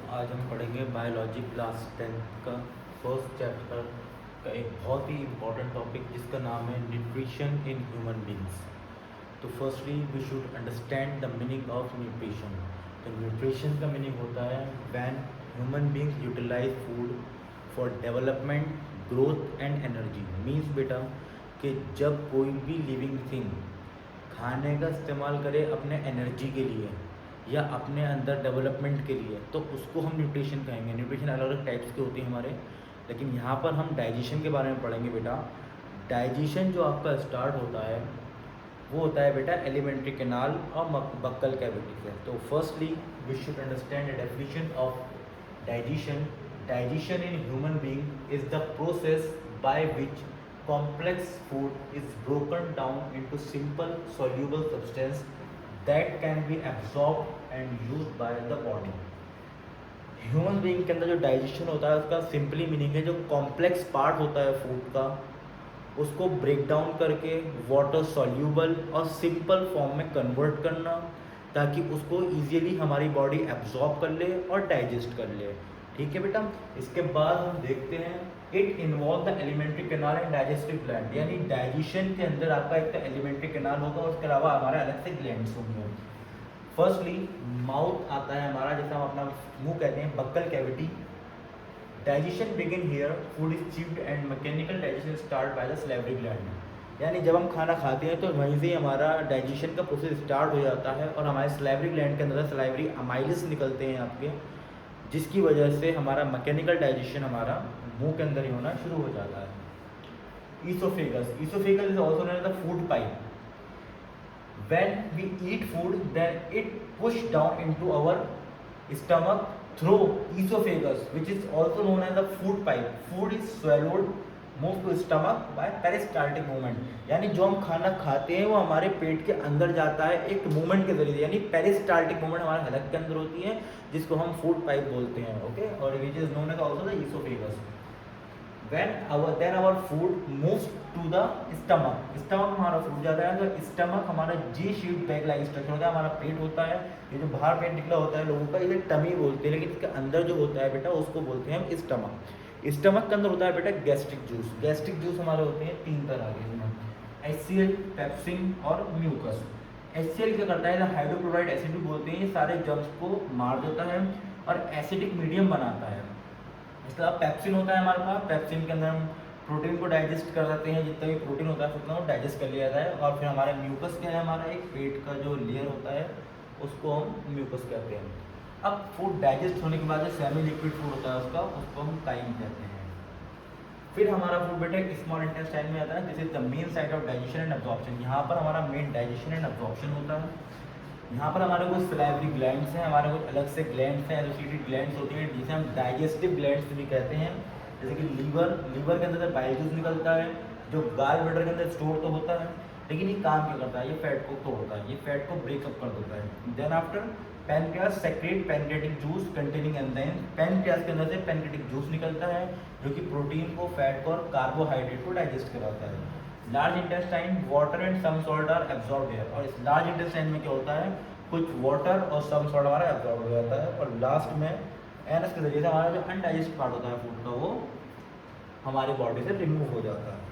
आज हम पढ़ेंगे बायोलॉजी क्लास 10th का फर्स्ट चैप्टर का एक बहुत ही इम्पोर्टेंट टॉपिक जिसका नाम है न्यूट्रिशन इन ह्यूमन बींग्स। तो firstly we should understand the meaning of nutrition. तो न्यूट्रिशन का मीनिंग होता है when human beings utilize food for development, growth and energy. Means बेटा कि जब कोई भी लिविंग थिंग खाने का इस्तेमाल करे अपने एनर्जी के लिए या अपने अंदर डेवलपमेंट के लिए, तो उसको हम न्यूट्रिशन कहेंगे। न्यूट्रिशन अलग अलग टाइप्स के होते हैं हमारे, लेकिन यहाँ पर हम डाइजेशन के बारे में पढ़ेंगे बेटा। डाइजेशन जो आपका स्टार्ट होता है वो होता है बेटा एलिमेंट्री कैनाल और बक्कल कैविटी से। तो firstly we should understand the definition of digestion. Digestion in human being is the process by which complex food is broken down into simple soluble substance that can be absorbed and used by the body। Human being के अंदर जो digestion होता है उसका simply meaning है जो complex part होता है फूड का उसको ब्रेक डाउन करके वाटर सॉल्यूबल और सिंपल फॉर्म में कन्वर्ट करना ताकि उसको ईजिली हमारी बॉडी एब्जॉर्ब कर ले और डाइजेस्ट कर ले। ठीक है बेटा। इसके बाद हम देखते हैं it involve the alimentary canal and digestive gland. यानी डाइजेशन के अंदर आपका एक एलिमेंट्री कैनाल होगा और उसके अलावा हमारे अलग से ग्लैंड्स होंगे। फर्स्टली माउथ आता है हमारा, जैसे हम अपना मुंह कहते हैं, buccal cavity. Digestion begin here, food is chewed and mechanical digestion start by the salivary gland. यानी जब हम खाना खाते हैं तो वहीं से हमारा डाइजेशन का प्रोसेस स्टार्ट हो जाता है और हमारे सलाइवरी ग्लैंड के अंदर सलाइवरी अमाइलिस निकलते हैं आपके, जिसकी वजह से हमारा मैकेनिकल डाइजेशन हमारा मुंह के अंदर ही होना शुरू हो जाता है। Esophagus. Esophagus is also known as the food pipe. When we eat food, then it push down into our stomach through esophagus, which is also known as the food pipe. Food is swallowed, move to stomach by peristaltic movement। यानी जो हम खाना खाते हैं वो हमारे पेट के अंदर जाता है एक मूवमेंट के जरिए, यानी पेरिस्टाल्टिक मूवमेंट हमारे हलक के अंदर होती है जिसको हम फूड पाइप बोलते हैं। ओके, और which is known as also the oesophagus. then our food moves to the stomach। Stomach हमारा फूड जाता है तो स्टमक हमारा जी शेप बैग लाइक स्ट्रक्चर होता है। हमारा पेट होता है, ये जो बाहर पेट निकला होता है लोगों का इसे टमी बोलते हैं, लेकिन इसके अंदर जो होता है बेटा उसको बोलते हैं हम स्टमक। स्टमक के अंदर होता है बेटा गैस्ट्रिक जूस। गैस्ट्रिक जूस हमारे होते हैं 3 तरह के, HCl, पेप्सिन और म्यूकस। HCl क्या करता है, हाइड्रोक्लोराइड एसिड भी बोलते हैं, ये सारे जर्म्स को मार देता है और एसिडिक मीडियम बनाता है। इसके अलावा पेप्सिन होता है हमारे पास। पेप्सिन के अंदर हम प्रोटीन को डाइजेस्ट कर देते हैं, जितना भी प्रोटीन होता है उतना वो डाइजेस्ट कर लिया जाता है। और फिर हमारे म्यूकस क्या है, हमारा एक पेट का जो लेयर होता है उसको हम म्यूकस कहते हैं। अब फूड डाइजेस्ट होने के बाद जो सेमी लिक्विड फूड होता है उसको हम काइम कहते हैं। फिर हमारा फूड बेटा स्मॉल इंटेस्टाइन में आता है, this is the main site of digestion and absorption. यहाँ पर हमारा मेन डाइजेशन एंड एब्जॉर्प्शन होता है। यहाँ पर हमारे कुछ सलाइवरी ग्लैंड्स हैं, हमारे कुछ अलग से ग्लैंड्स हैं, एसोसिएटेड ग्लैंड्स होती हैं जिसे हम डाइजेस्टिव ग्लैंड्स भी कहते हैं। जैसे कि लीवर के अंदर से बाइल जूस निकलता है जो गाल ब्लैडर के अंदर स्टोर तो होता है, लेकिन ये काम क्या करता है, ये फैट को तोड़ता है, ये फैट को ब्रेकअप कर देता है। Then after pancreas secrete pancreatic juice containing enzyme. Pancreas के अंदर से पैनक्रियाटिक जूस निकलता है जो कि प्रोटीन को, फैट को और कार्बोहाइड्रेट को डाइजेस्ट कराता है। Large intestine, water and some salt are absorb here. और इस लार्ज इंटेस्टाइन में क्या होता है, कुछ वाटर और सम सॉल्ट हमारा एब्जॉर्ब हो जाता है। और लास्ट में एनस के जरिए से हमारा जो अनडाइजेस्ट पार्ट होता है फूड का वो हमारी बॉडी से रिमूव हो जाता है।